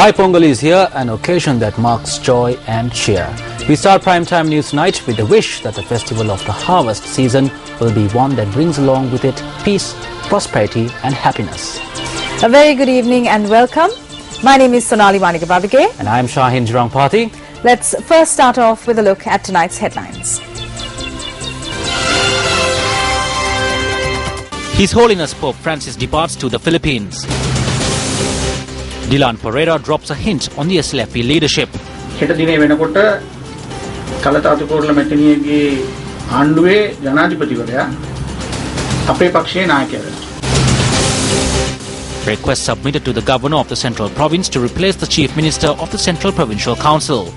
Thai Pongal is here, an occasion that marks joy and cheer. We start primetime news tonight with the wish that the festival of the harvest season will be one that brings along with it peace, prosperity and happiness. A very good evening and welcome. My name is Sonali Wanigababige. And I am Shahin Jurangpati. Let's first start off with a look at tonight's headlines. His Holiness Pope Francis departs to the Philippines. Dylan Pereira drops a hint on the SLFP leadership. හෙට දිනේ වෙනකොට කලතාතුකෝරළ මැතිණියගේ ආණ්ඩුවේ ජනාධිපතිවරයා අපේ පක්ෂයේ නායකයා වෙනවා. Request submitted to the governor of the Central Province to replace the Chief Minister of the Central Provincial Council.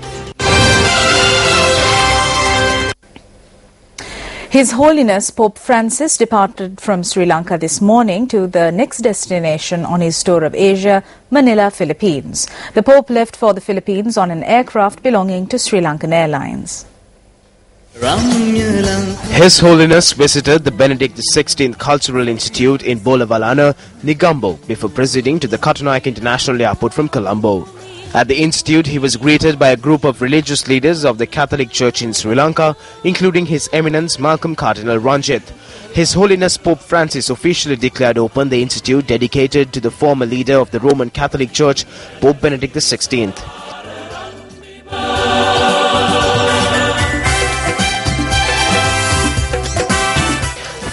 His Holiness Pope Francis departed from Sri Lanka this morning to the next destination on his tour of Asia, Manila, Philippines. The Pope left for the Philippines on an aircraft belonging to Sri Lankan Airlines. His Holiness visited the Benedict XVI Cultural Institute in Bolavalana, Negombo, before proceeding to the Katunaik International Airport from Colombo. At the institute, he was greeted by a group of religious leaders of the Catholic Church in Sri Lanka, including His Eminence Malcolm Cardinal Ranjit. His Holiness Pope Francis officially declared open the institute dedicated to the former leader of the Roman Catholic Church, Pope Benedict XVI.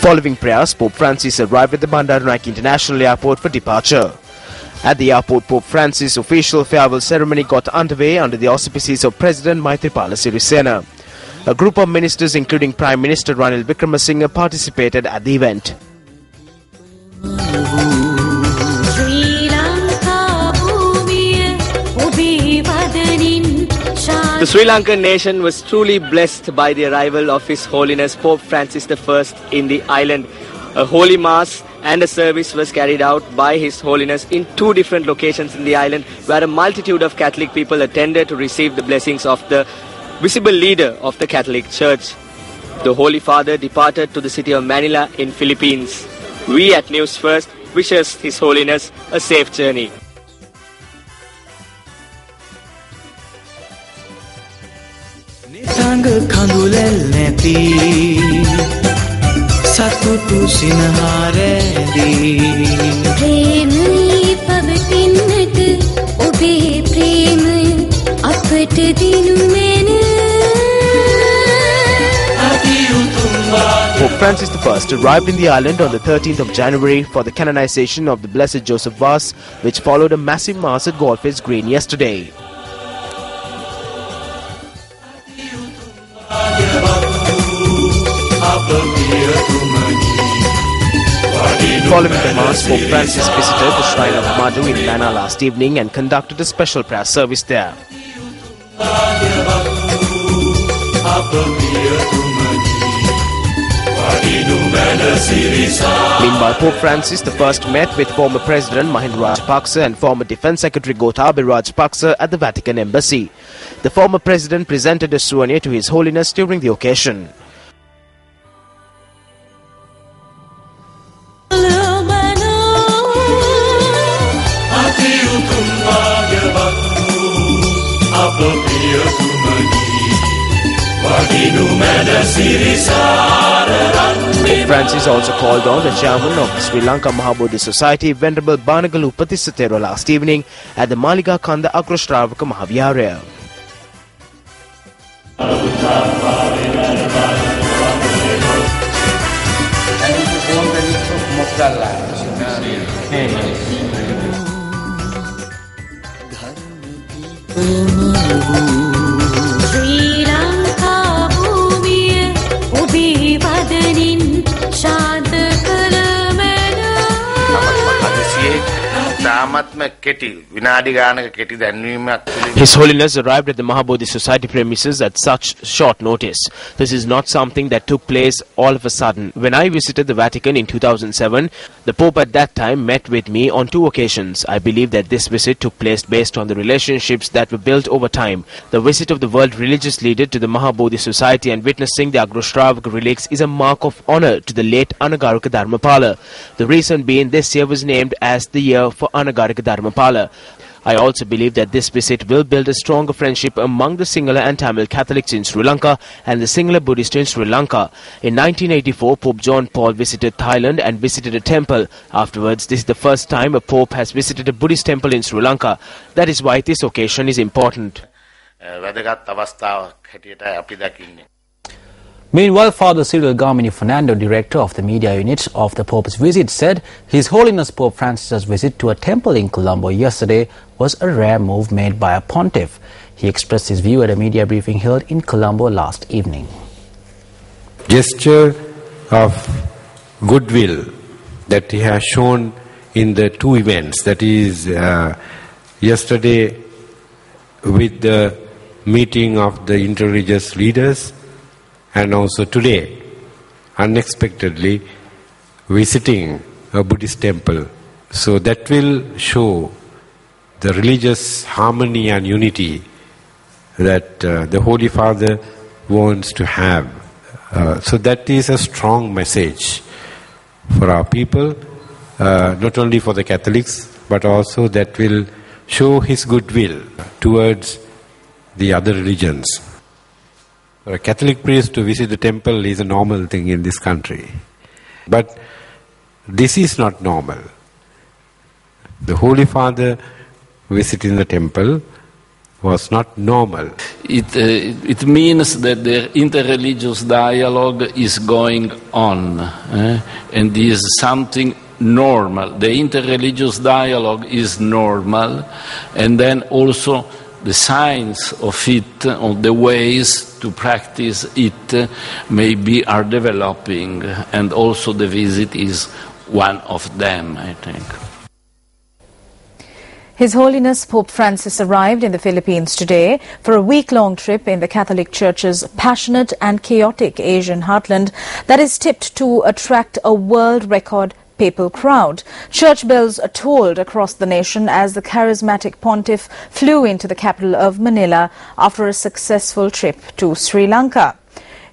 Following prayers, Pope Francis arrived at the Bandaranaike International Airport for departure. At the airport, Pope Francis' official farewell ceremony got underway under the auspices of President Maithripala Sirisena. A group of ministers, including Prime Minister Ranil Wickremesinghe, participated at the event. The Sri Lankan nation was truly blessed by the arrival of His Holiness Pope Francis I in the island. A holy mass and a service was carried out by His Holiness in two different locations in the island, where a multitude of Catholic people attended to receive the blessings of the visible leader of the Catholic Church. The Holy Father departed to the city of Manila in Philippines. We at News First wishes His Holiness a safe journey. සතුටු සිනහාරැදී ප්‍රේමී පවතින්නට ඔබේ ප්‍රේමය අපට දිනු මෙන Pope Francis I arrived in the island on the 13th of January for the canonization of the Blessed Joseph Vaz, which followed a massive mass at Golfes Green yesterday. Following the Mass, Pope Francis visited the Shrine of Madhu in Lana last evening and conducted a special prayer service there. Meanwhile, Pope Francis I met with former President Mahinda Rajapaksa and former Defence Secretary Gotabaya Rajapaksa at the Vatican Embassy. The former president presented a souvenir to His Holiness during the occasion. Pope Francis also called on the chairman of the Sri Lanka Mahabodhi Society, Venerable Banagalu Patissatero, last evening at the Maliga Kanda Agroshravaka Mahavyaraya. His Holiness arrived at the Mahabodhi Society premises at such short notice. This is not something that took place all of a sudden. When I visited the Vatican in 2007, the Pope at that time met with me on two occasions. I believe that this visit took place based on the relationships that were built over time. The visit of the world religious leader to the Mahabodhi Society and witnessing the Agroshravaka relics is a mark of honor to the late Anagarika Dharmapala. The reason being this year was named as the year for Anagarika Dharmapala. I also believe that this visit will build a stronger friendship among the Sinhala and Tamil Catholics in Sri Lanka and the Sinhala Buddhists in Sri Lanka. In 1984, Pope John Paul visited Thailand and visited a temple. Afterwards, this is the first time a Pope has visited a Buddhist temple in Sri Lanka. That is why this occasion is important. Meanwhile, Father Cyril Gamini Fernando, director of the media unit of the Pope's visit, said His Holiness Pope Francis's visit to a temple in Colombo yesterday was a rare move made by a pontiff. He expressed his view at a media briefing held in Colombo last evening. Gesture of goodwill that he has shown in the two events, that is yesterday with the meeting of the interreligious leaders, and also today, unexpectedly, visiting a Buddhist temple. So that will show the religious harmony and unity that the Holy Father wants to have. So that is a strong message for our people, not only for the Catholics, but also that will show his goodwill towards the other religions. For a Catholic priest to visit the temple is a normal thing in this country. But this is not normal. The Holy Father visiting the temple was not normal. It means that the interreligious dialogue is going on, and is something normal. The interreligious dialogue is normal, and then also the signs of it, of the ways to practice it, maybe are developing, and also the visit is one of them, I think. His Holiness Pope Francis arrived in the Philippines today for a week-long trip in the Catholic Church's passionate and chaotic Asian heartland that is tipped to attract a world record papal crowd. Church bells tolled across the nation as the charismatic pontiff flew into the capital of Manila after a successful trip to Sri Lanka.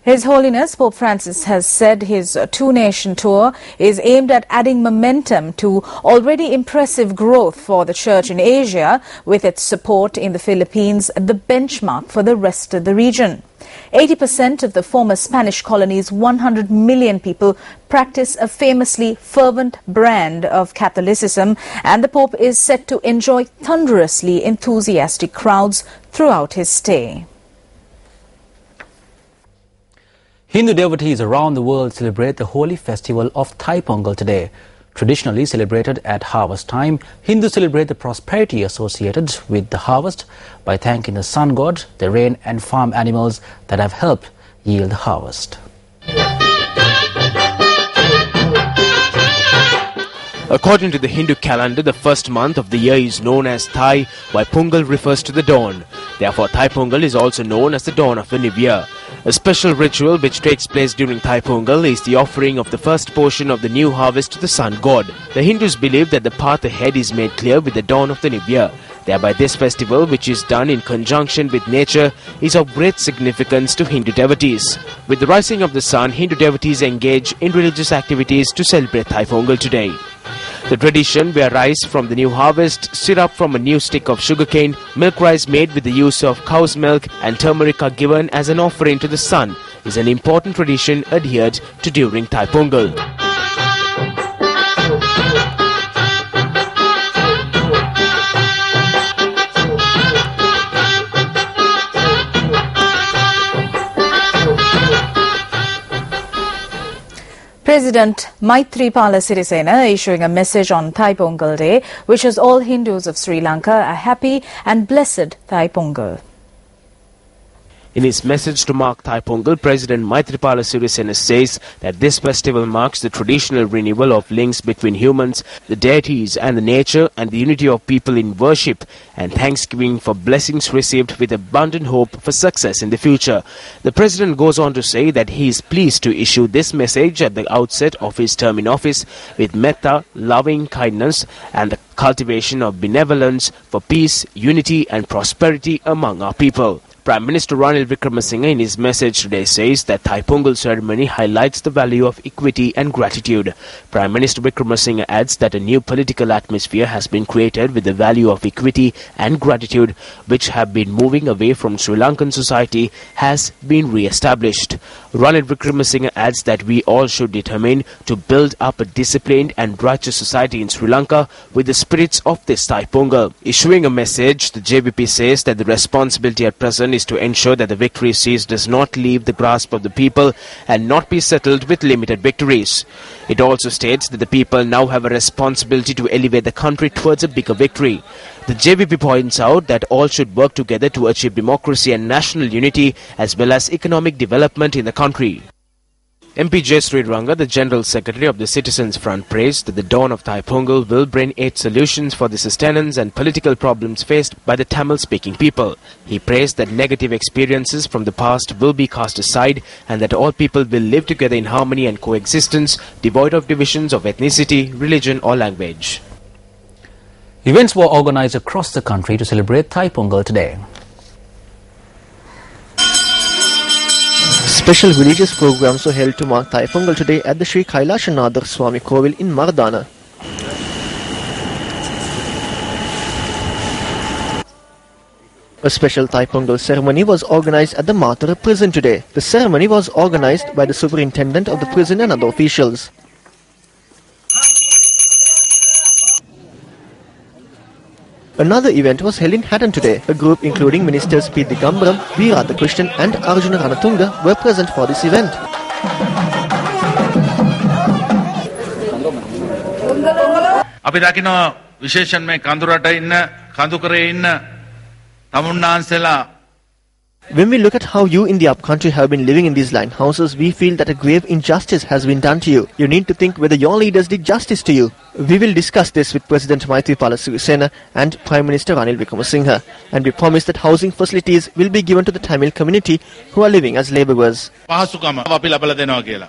His Holiness Pope Francis has said his two-nation tour is aimed at adding momentum to already impressive growth for the Church in Asia, with its support in the Philippines the benchmark for the rest of the region. 80% of the former Spanish colony's 100 million people practice a famously fervent brand of Catholicism, and the Pope is set to enjoy thunderously enthusiastic crowds throughout his stay. Hindu devotees around the world celebrate the holy festival of Thai Pongal today. Traditionally celebrated at harvest time, Hindus celebrate the prosperity associated with the harvest by thanking the sun god, the rain and farm animals that have helped yield the harvest. According to the Hindu calendar, the first month of the year is known as Thai, while Pongal refers to the dawn. Therefore, Thai Pongal is also known as the dawn of the new year. A special ritual which takes place during Thai Pongal is the offering of the first portion of the new harvest to the sun god. The Hindus believe that the path ahead is made clear with the dawn of the new year. Thereby, this festival, which is done in conjunction with nature, is of great significance to Hindu devotees. With the rising of the sun, Hindu devotees engage in religious activities to celebrate Thai Pongal today. The tradition where rice from the new harvest, syrup from a new stick of sugarcane, milk rice made with the use of cow's milk and turmeric are given as an offering to the sun is an important tradition adhered to during Thai Pongal. President Maithripala Sirisena issuing a message on Thai Pongal Day, wishes all Hindus of Sri Lanka a happy and blessed Thai Pongal. In his message to mark Thai Pongal, President Maithripala Sirisena says that this festival marks the traditional renewal of links between humans, the deities and the nature, and the unity of people in worship and thanksgiving for blessings received with abundant hope for success in the future. The President goes on to say that he is pleased to issue this message at the outset of his term in office with metta, loving kindness and the cultivation of benevolence for peace, unity and prosperity among our people. Prime Minister Ranil Wickremesinghe in his message today says that Thai Pongal ceremony highlights the value of equity and gratitude. Prime Minister Wickremesinghe adds that a new political atmosphere has been created with the value of equity and gratitude, which have been moving away from Sri Lankan society, has been re-established. Ranil Wickremesinghe adds that we all should determine to build up a disciplined and righteous society in Sri Lanka with the spirits of this Thai Pongal. Issuing a message, the JVP says that the responsibility at present is to ensure that the victory seized does not leave the grasp of the people and not be settled with limited victories. It also states that the people now have a responsibility to elevate the country towards a bigger victory. The JVP points out that all should work together to achieve democracy and national unity as well as economic development in the country. MP J. Sri Ranga, the General Secretary of the Citizens Front, praised that the dawn of Thai Pongal will bring 8 solutions for the sustenance and political problems faced by the Tamil-speaking people. He praised that negative experiences from the past will be cast aside and that all people will live together in harmony and coexistence, devoid of divisions of ethnicity, religion or language. Events were organized across the country to celebrate Thai Pongal today. Special religious programs were held to mark Thai Pongal today at the Sri Kailashanadar Swami Kovil in Mardana. A special Thai Pongal ceremony was organized at the Matara prison today. The ceremony was organized by the superintendent of the prison and other officials. Another event was held in Hatton today. A group including Ministers P. Digambaram, V. Radhakrishnan and Arjuna Ranatunga were present for this event. අපි දකිනවා විශේෂයෙන් මේ කඳුරට ඉන්න කඳුකරේ ඉන්න තමුන්නාන්සලා. When we look at how you in the upcountry have been living in these line houses, we feel that a grave injustice has been done to you. You need to think whether your leaders did justice to you. We will discuss this with President Maithripala Sirisena and Prime Minister Ranil Wickremesinghe, and we promise that housing facilities will be given to the Tamil community who are living as labourers. පහසුකම අපි ලබලා දෙනවා කියලා.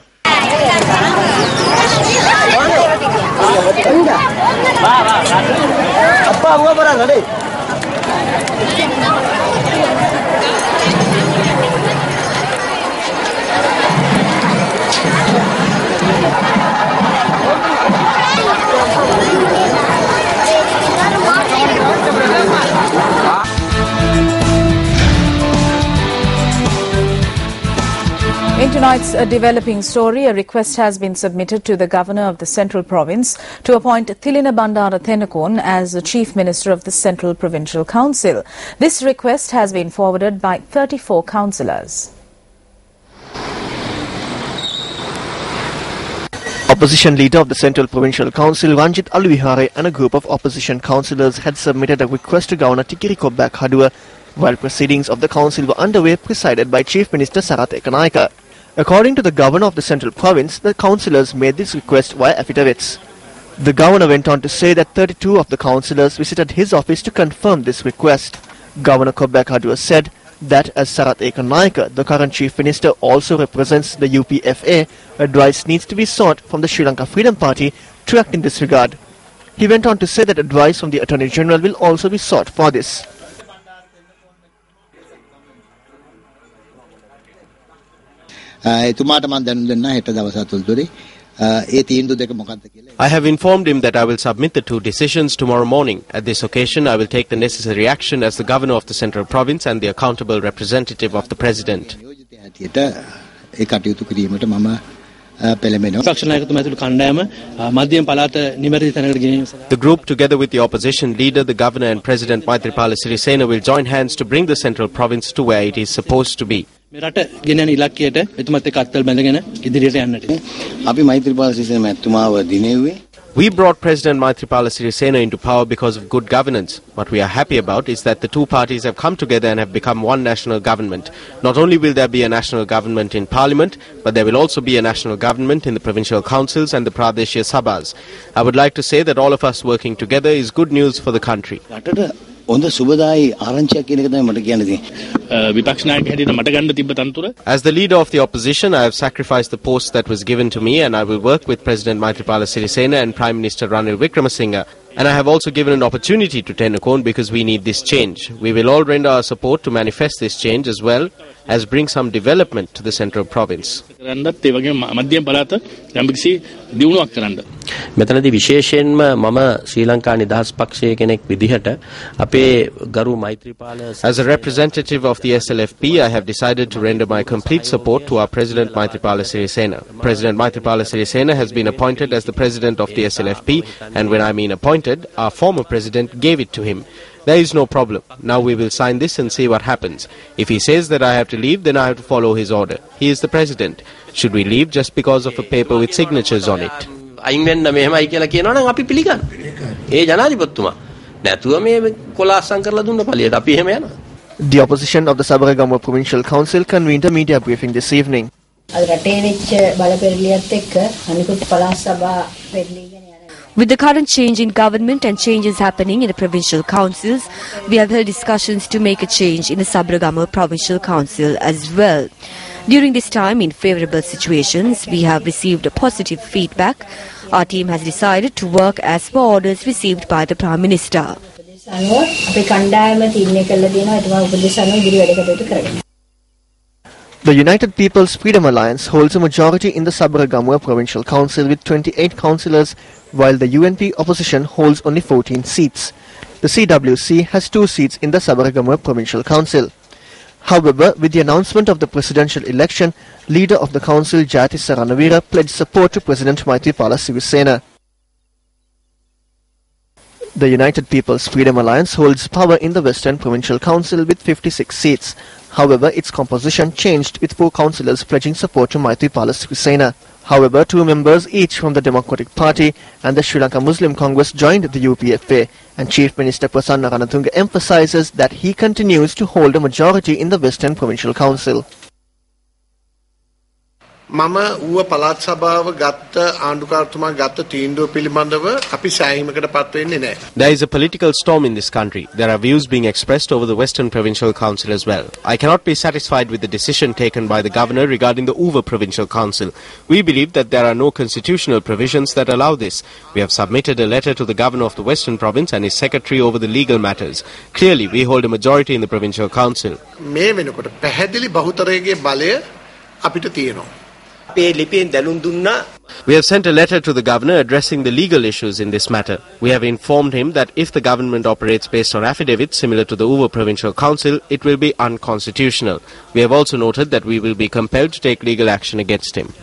In tonight's developing story, a request has been submitted to the Governor of the Central Province to appoint Thilina Bandara Thenakon as the Chief Minister of the Central Provincial Council. This request has been forwarded by 34 councillors. Opposition leader of the Central Provincial Council, Ranjit Aluvihare, and a group of opposition councillors had submitted a request to Governor Tikiri Kobbak Hadua while proceedings of the council were underway, presided by Chief Minister Sarath Ekanaika. According to the Governor of the Central Province, the councillors made this request via affidavits. The Governor went on to say that 32 of the councillors visited his office to confirm this request. Governor Kobbak Hadua said that as Sarath Ekanaika, the current Chief Minister, also represents the UPFA, advice needs to be sought from the Sri Lanka Freedom Party to act in this regard. He went on to say that advice from the Attorney General will also be sought for this. I have informed him that I will submit the 2 decisions tomorrow morning. At this occasion, I will take the necessary action as the Governor of the Central Province and the accountable representative of the President. The group, together with the opposition leader, the Governor and President Maithripala Sirisena, will join hands to bring the Central Province to where it is supposed to be. We brought President Maithripala Sirisena into power because of good governance. What we are happy about is that the 2 parties have come together and have become one national government. Not only will there be a national government in Parliament, but there will also be a national government in the provincial councils and the Pradeshia Sabhas. I would like to say that all of us working together is good news for the country. As the leader of the opposition, I have sacrificed the post that was given to me, and I will work with President Maithripala Sirisena and Prime Minister Ranil Wickremesinghe And I have also given an opportunity to Tennakoon because we need this change. We will all render our support to manifest this change as well as bring some development to the central province. මෙතනදී විශේෂයෙන්ම මම ශ්‍රී ලංකා නිදහස් පක්ෂයේ කෙනෙක් විදිහට අපේ ගරු Maithripala As a representative of the SLFP, I have decided to render my complete support to our President Maithripala Sirisena. President Maithripala Sirisena has been appointed as the President of the SLFP, and when I mean appointed, our former President gave it to him. There is no problem. Now we will sign this and see what happens. If he says that I have to leave, then I have to follow his order. He is the President. Should we leave just because of a paper with signatures on it? අයින් වෙන්න මෙහෙමයි කියලා කියනවා නම් අපි පිළිගන්න. ඒ ජනාධිපතිතුමා නැතුව මේ කොලාස්සම් කරලා දුන්න පළියට අපි එහෙම යනවා. The opposition of the Sabaragamuwa Provincial Council convened a media briefing this evening. With the current change in government and changes happening in the provincial councils, we have held discussions to make a change in the Sabaragamuwa Provincial Council as well. During this time, in favourable situations, we have received a positive feedback. Our team has decided to work as per orders received by the Prime Minister. The United People's Freedom Alliance holds a majority in the Sabaragamuwa Provincial Council with 28 councillors, while the UNP opposition holds only 14 seats. The CWC has 2 seats in the Sabaragamuwa Provincial Council. However, with the announcement of the presidential election, leader of the council Jati Saranavira pledged support to President Maithripala Sirisena. The United People's Freedom Alliance holds power in the Western Provincial Council with 56 seats. However, its composition changed with 4 councillors pledging support to Maithripala Sirisena. However, 2 members each from the Democratic Party and the Sri Lanka Muslim Congress joined the UPFA, and Chief Minister Prasanna Ranatunga emphasises that he continues to hold a majority in the Western Provincial Council. මම ඌව පළාත් සභාව ගත්ත ආණ්ඩුකාරතුමා ගත්ත තීන්දුව පිළිබඳව අපි සෑහීමකට පත් වෙන්නේ නැහැ. There is a political storm in this country. There are views being expressed over the Western Provincial Council as well. I cannot be satisfied with the decision taken by the Governor regarding the Uva Provincial Council. We believe that there are no constitutional provisions that allow this. We have submitted a letter to the Governor of the Western Province and his Secretary over the legal matters. Clearly, we hold a majority in the Provincial Council. මේ වෙනකොට පැහැදිලි බහුතරයේ බලය අපිට තියෙනවා. We have sent a letter to the Governor addressing the legal issues in this matter. We have informed him that if the government operates based on affidavits similar to the Uva Provincial Council, it will be unconstitutional. We have also noted that we will be compelled to take legal action against him.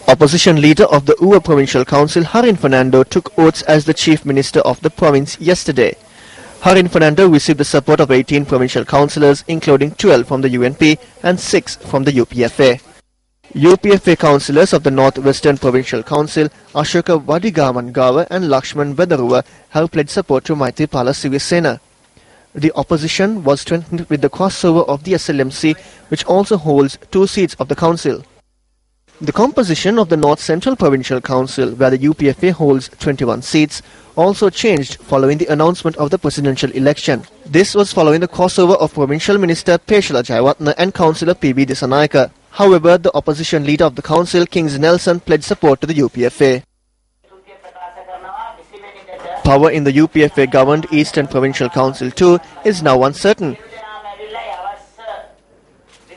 Opposition leader of the Uva Provincial Council, Harin Fernando, took oaths as the Chief Minister of the province yesterday. Harin Fernando received the support of 18 provincial councillors, including 12 from the UNP and 6 from the UPFA. UPFA councillors of the North-Western Provincial Council, Ashoka Vadigamangawa and Lakshman Vedaruwa, have pledged support to Maithripala Sirisena. The opposition was strengthened with the crossover of the SLMC, which also holds 2 seats of the council. The composition of the North Central Provincial Council, where the UPFA holds 21 seats, also changed following the announcement of the presidential election. This was following the crossover of Provincial Minister Peshala Jayawatna and Councillor P.B. Disanayaka. However, the opposition leader of the council, Kings Nelson, pledged support to the UPFA. Power in the UPFA-governed Eastern Provincial Council too is now uncertain.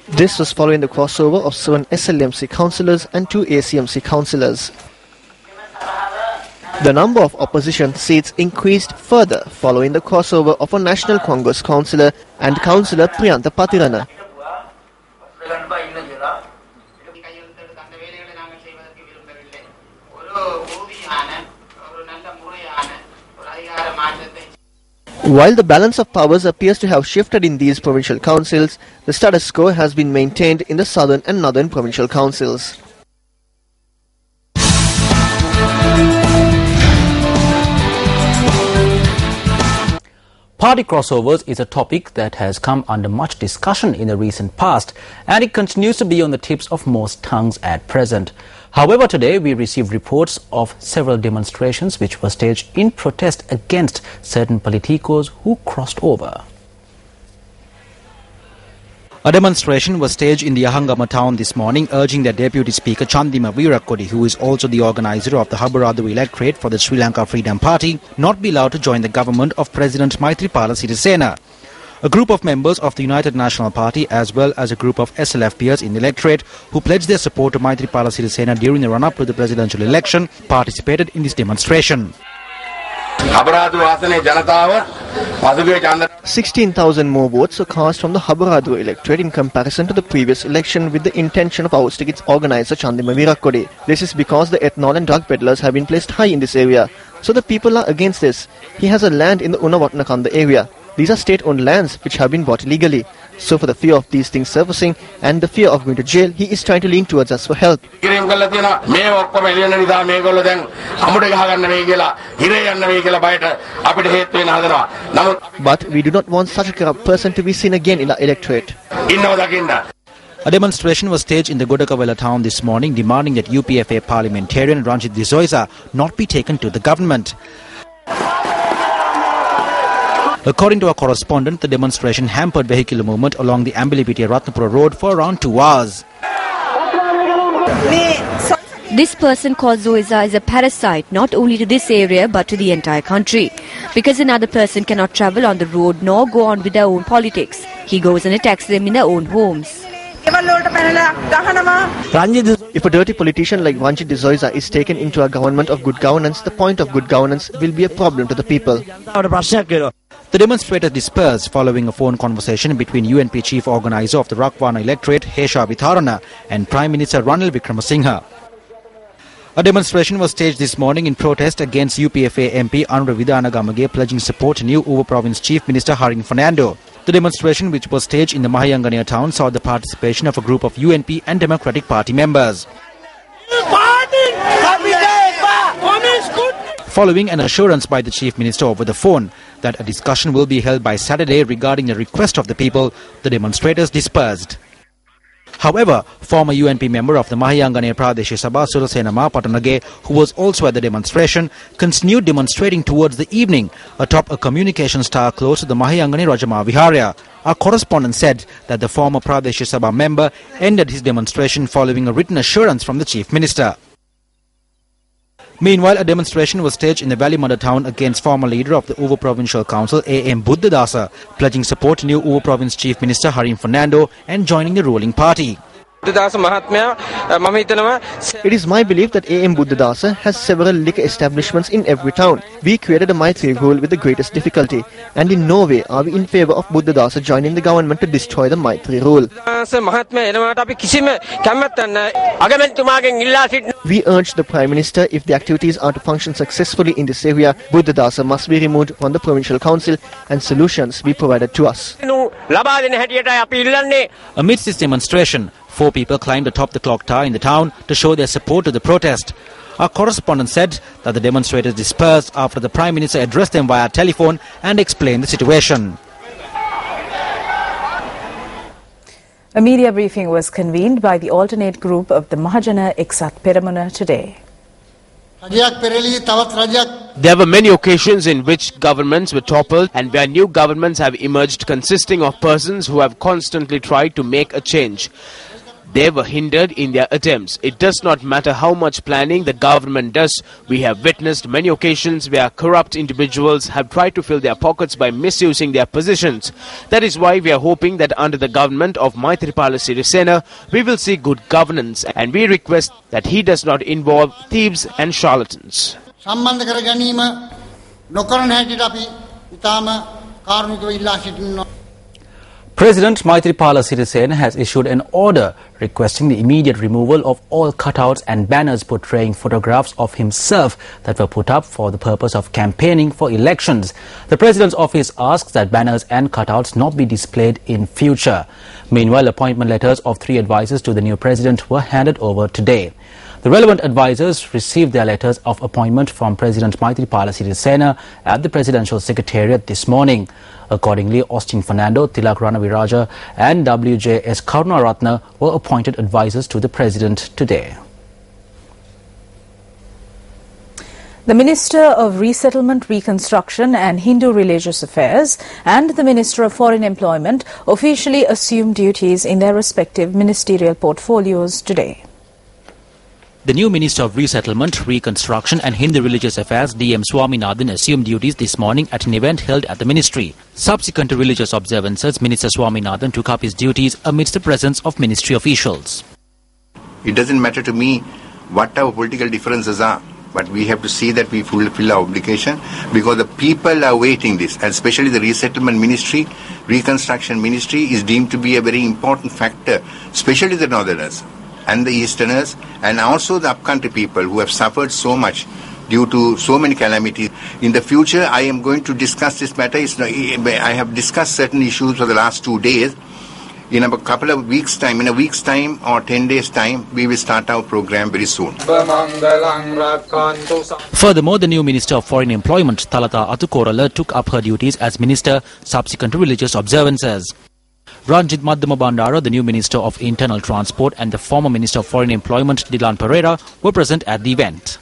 This was following the crossover of 7 SLMC councillors and 2 ACMC councillors. The number of opposition seats increased further following the crossover of a National Congress councillor and Councillor Priyantha Patirana. While the balance of powers appears to have shifted in these provincial councils, the status quo has been maintained in the southern and northern provincial councils. Party crossovers is a topic that has come under much discussion in the recent past, and it continues to be on the tips of most tongues at present. However, today we received reports of several demonstrations which were staged in protest against certain politicos who crossed over. A demonstration was staged in the Ahangama town this morning, urging the Deputy Speaker Chandima Weerakkodi, who is also the organizer of the Habaradu electorate for the Sri Lanka Freedom Party, not be allowed to join the government of President Maithripala Sirisena. A group of members of the United National Party as well as a group of SLF peers in the electorate who pledged their support to Maithripala Sirisena during the run-up to the presidential election participated in this demonstration. 16,000 more votes were cast from the Habaradu electorate in comparison to the previous election, with the intention of ousting its organizer Chandima Weerakkodi. This is because the ethanol and drug peddlers have been placed high in this area. So the people are against this. He has a land in the Unawatnakanda area. These are state-owned lands which have been bought illegally. So for the fear of these things surfacing and the fear of going to jail, he is trying to lean towards us for help. But we do not want such a corrupt person to be seen again in our electorate. A demonstration was staged in the Godakawela town this morning, demanding that UPFA parliamentarian Ranjit Dizoisa not be taken to the government. According to our correspondent, the demonstration hampered vehicular movement along the Ambilipitiya-Ratnapura road for around 2 hours. This person called Zoiza is a parasite not only to this area but to the entire country, because another person cannot travel on the road nor go on with their own politics. He goes and attacks them in their own homes. If a dirty politician like Ranjit Dizoisa is taken into a government of good governance, the point of good governance will be a problem to the people. The demonstrators dispersed following a phone conversation between UNP chief organizer of the Rakwana electorate, Hesha Vitharana, and Prime Minister Ranil Wickremesinghe. A demonstration was staged this morning in protest against UPFA MP Anura Vidanagamage pledging support to new Uva Province Chief Minister Harin Fernando. The demonstration, which was staged in the Mahayanganaya town, saw the participation of a group of UNP and Democratic Party members. Following an assurance by the Chief Minister over the phone that a discussion will be held by Saturday regarding the request of the people, the demonstrators dispersed. However, former UNP member of the Mahayanganaya Pradesh Sabha Surasena Mapatanage, who was also at the demonstration, continued demonstrating towards the evening atop a communications tower close to the Mahayanganaya Rajama Viharya. Our correspondent said that the former Pradesh Sabha member ended his demonstration following a written assurance from the Chief Minister. Meanwhile, a demonstration was staged in the Valimanda town against former leader of the Uva Provincial Council, A.M. Buddhadasa, pledging support to new Uva Province Chief Minister Harin Fernando and joining the ruling party. It is my belief that A.M. Buddhadasa has several liquor establishments in every town. We created a Maitri rule with the greatest difficulty, and in no way are we in favour of Buddhadasa joining the government to destroy the Maitri rule. We urge the Prime Minister, if the activities are to function successfully in this area, Buddhadasa must be removed from the Provincial Council and solutions be provided to us. Amidst this demonstration, 4 people climbed atop the clock tower in the town to show their support to the protest. Our correspondent said that the demonstrators dispersed after the Prime Minister addressed them via telephone and explained the situation. A media briefing was convened by the alternate group of the Mahajana Eksat Peramuna today. There were many occasions in which governments were toppled and where new governments have emerged consisting of persons who have constantly tried to make a change. They were hindered in their attempts. It does not matter how much planning the government does. We have witnessed many occasions where corrupt individuals have tried to fill their pockets by misusing their positions. That is why we are hoping that under the government of Maithripala Sirisena, we will see good governance, and we request that he does not involve thieves and charlatans. President Maithripala Sirisena has issued an order requesting the immediate removal of all cutouts and banners portraying photographs of himself that were put up for the purpose of campaigning for elections. The President's office asks that banners and cutouts not be displayed in future. Meanwhile, appointment letters of 3 advisors to the new President were handed over today. The relevant advisors received their letters of appointment from President Maithripala Sirisena at the Presidential Secretariat this morning. Accordingly, Austin Fernando, Tilak Ranaviraja and W.J.S. Karunaratne were appointed advisors to the President today. The Minister of Resettlement, Reconstruction and Hindu Religious Affairs and the Minister of Foreign Employment officially assumed duties in their respective ministerial portfolios today. The new Minister of Resettlement, Reconstruction and Hindu Religious Affairs, D.M. Swaminathan, assumed duties this morning at an event held at the ministry. Subsequent to religious observances, Minister Swaminathan took up his duties amidst the presence of ministry officials. It doesn't matter to me what our political differences are, but we have to see that we fulfill our obligation, because the people are waiting this, and especially the Resettlement Ministry, Reconstruction Ministry is deemed to be a very important factor, especially the Northerners and the Easterners, and also the upcountry people who have suffered so much due to so many calamities. In the future, I am going to discuss this matter. I have discussed certain issues for the last 2 days. In a couple of weeks' time, in a week's time or 10 days' time, we will start our program very soon. Furthermore, the new Minister of Foreign Employment, Thalata Atukorala, took up her duties as Minister subsequent to religious observances. Ranjit Madhama Bandara, the new Minister of Internal Transport, and the former Minister of Foreign Employment, Dilan Pereira, were present at the event.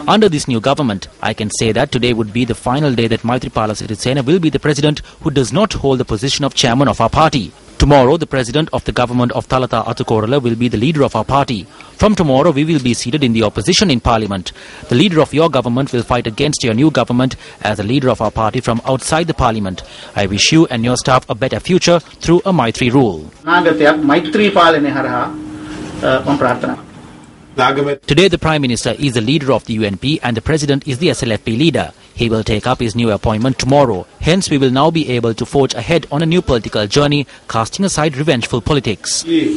Under this new government, I can say that today would be the final day that Maithripala Sirisena will be the president who does not hold the position of chairman of our party. Tomorrow, the president of the government of Thalata Atukorala will be the leader of our party. From tomorrow, we will be seated in the opposition in parliament. The leader of your government will fight against your new government as the leader of our party from outside the parliament. I wish you and your staff a better future through a Maitri rule. Today, the Prime Minister is the leader of the UNP and the President is the SLFP leader. He will take up his new appointment tomorrow. Hence, we will now be able to forge ahead on a new political journey, casting aside revengeful politics. There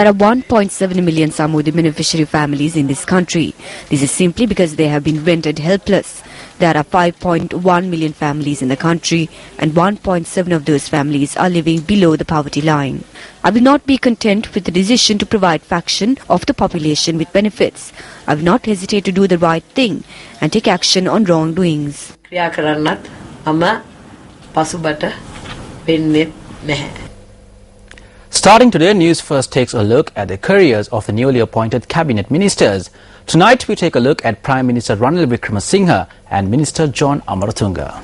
are 1.7 million Samudi beneficiary families in this country. This is simply because they have been rendered helpless. There are 5.1 million families in the country, and 1.7 of those families are living below the poverty line. I will not be content with the decision to provide fraction of the population with benefits. I will not hesitate to do the right thing and take action on wrongdoings. Starting today, News First takes a look at the careers of the newly appointed cabinet ministers. Tonight, we take a look at Prime Minister Ranil Wickremesinghe and Minister John Amaratunga.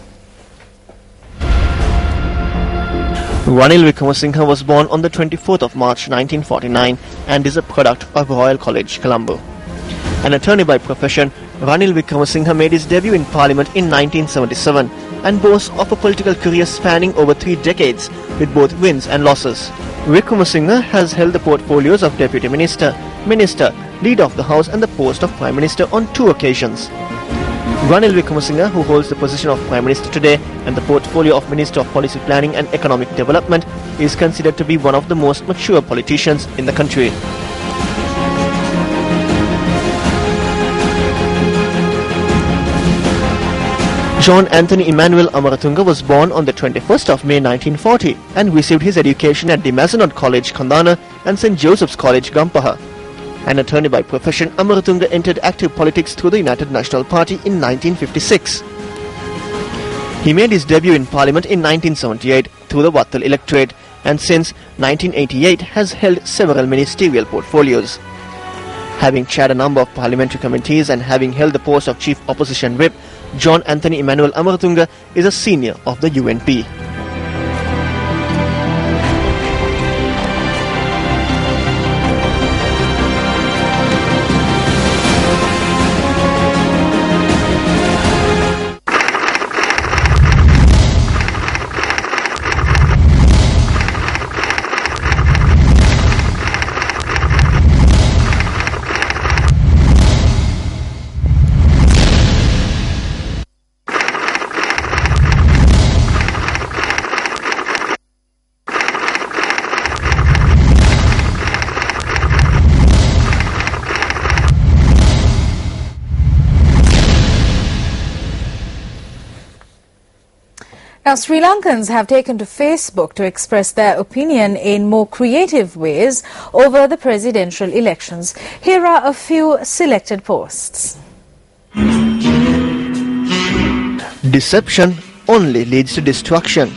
Ranil Wickremesinghe was born on the 24th of March 1949 and is a product of Royal College, Colombo. An attorney by profession, Ranil Wickremesinghe made his debut in Parliament in 1977 and boasts of a political career spanning over 3 decades with both wins and losses. Wickremesinghe has held the portfolios of Deputy Minister, Minister, Leader of the House and the post of Prime Minister on 2 occasions. Ranil Wickremesinghe, who holds the position of Prime Minister today and the portfolio of Minister of Policy Planning and Economic Development, is considered to be one of the most mature politicians in the country. John Anthony Emmanuel Amaratunga was born on the 21st of May 1940 and received his education at the Mazenod College, Kandana and St. Joseph's College, Gampaha. An attorney by profession, Amaratunga entered active politics through the United National Party in 1956. He made his debut in Parliament in 1978 through the Wattal electorate and since 1988 has held several ministerial portfolios. Having chaired a number of parliamentary committees and having held the post of Chief Opposition Whip, John Anthony Emmanuel Amaratunga is a senior of the UNP. Now, Sri Lankans have taken to Facebook to express their opinion in more creative ways over the presidential elections. Here are a few selected posts. Deception only leads to destruction.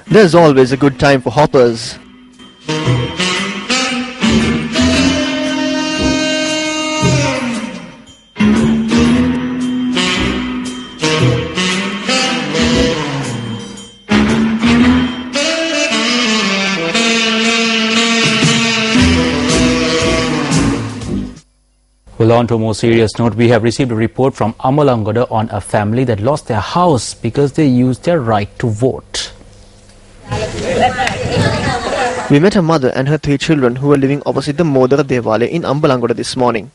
There's always a good time for hoppers. Well, on to a more serious note, we have received a report from Amalangoda on a family that lost their house because they used their right to vote. We met a mother and her 3 children who were living opposite the Modara Devale in Amalangoda this morning.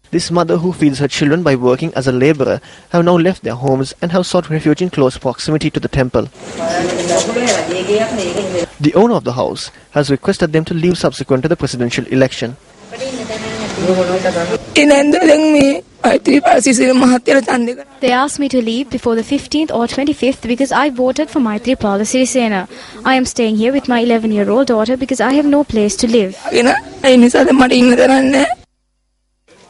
This mother, who feeds her children by working as a labourer, have now left their homes and have sought refuge in close proximity to the temple. The owner of the house has requested them to leave subsequent to the presidential election. They asked me to leave before the 15th or 25th because I voted for Maithripala Sirisena. I am staying here with my 11-year-old daughter because I have no place to live.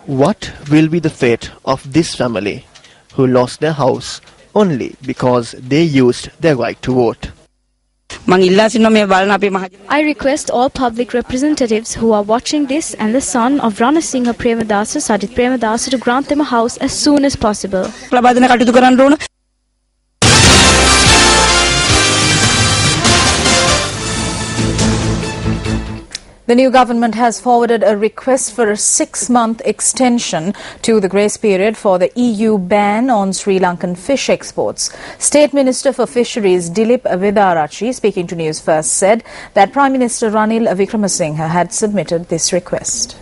What will be the fate of this family who lost their house only because they used their right to vote? I request all public representatives who are watching this and the son of Ranasinghe Premadasa, Sajith Premadasa, to grant them a house as soon as possible. The new government has forwarded a request for a 6-month extension to the grace period for the EU ban on Sri Lankan fish exports. State Minister for Fisheries Dilip Vedarachi, speaking to Newsfirst, said that Prime Minister Ranil Wickremesinghe had submitted this request.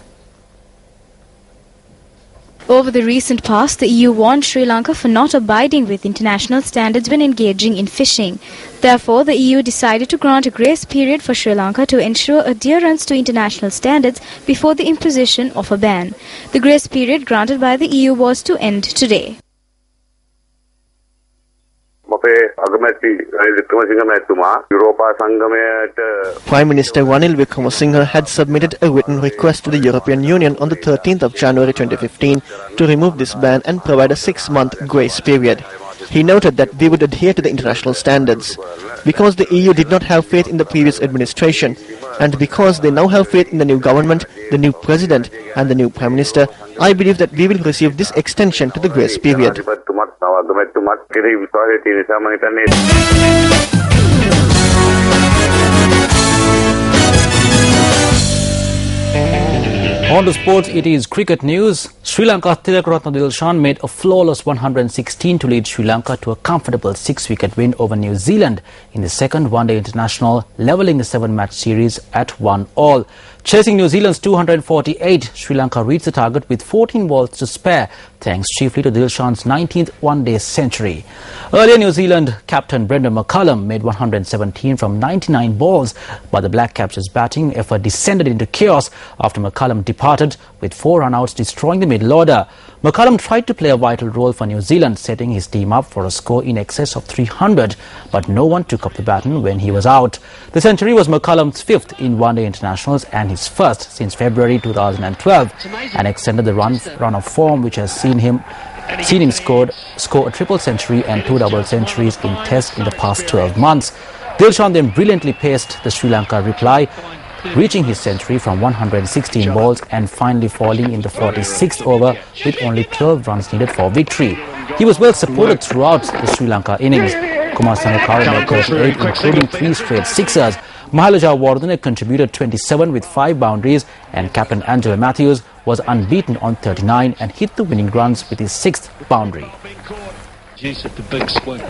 Over the recent past, the EU warned Sri Lanka for not abiding with international standards when engaging in fishing. Therefore, the EU decided to grant a grace period for Sri Lanka to ensure adherence to international standards before the imposition of a ban. The grace period granted by the EU was to end today. Prime Minister Ranil Wickremesinghe had submitted a written request to the European Union on the 13th of January 2015 to remove this ban and provide a 6-month grace period. He noted that they would adhere to the international standards. Because the EU did not have faith in the previous administration, and because they now have faith in the new government, the new president and the new Prime Minister, I believe that we will receive this extension to the grace period. On to sports, it is cricket news. Sri Lanka Tilakaratne Dilshan made a flawless 116 to lead Sri Lanka to a comfortable 6-wicket win over New Zealand in the second one-day international, levelling the 7-match series at 1-all. Chasing New Zealand's 248, Sri Lanka reached the target with 14 balls to spare, thanks chiefly to Dilshan's 19th one-day century. Earlier, New Zealand captain Brendan McCullum made 117 from 99 balls, but the Black Caps' batting effort descended into chaos after McCullum departed with 4 run-outs, destroying the middle order. McCullum tried to play a vital role for New Zealand, setting his team up for a score in excess of 300, but no one took up the baton when he was out. The century was McCullum's 5th in one-day internationals and his first since February 2012, and extended the run of form which has seen him score a triple century and 2 double centuries in Tests in the past 12 months. Dilshan then brilliantly paced the Sri Lanka reply, reaching his century from 116 balls and finally falling in the 46th over with only 12 runs needed for victory. He was well supported throughout the Sri Lanka innings. Kumar Sangakkara made 38, including 3 straight sixers. Mahalaja Wardene contributed 27 with 5 boundaries, and captain Angelo Matthews was unbeaten on 39 and hit the winning runs with his 6th boundary. Jeez, the big swing.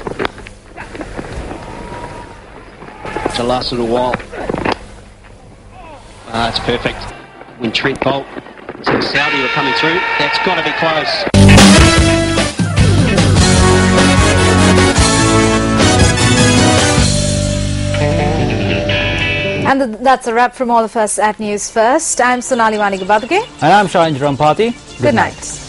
To last a little while. It's perfect. When Trent Bolt and Saudi were coming through, that's got to be close. And that's a wrap from all of us at News First. I'm Sonali Manigabatke. And I'm Shahin Rampati. Good night.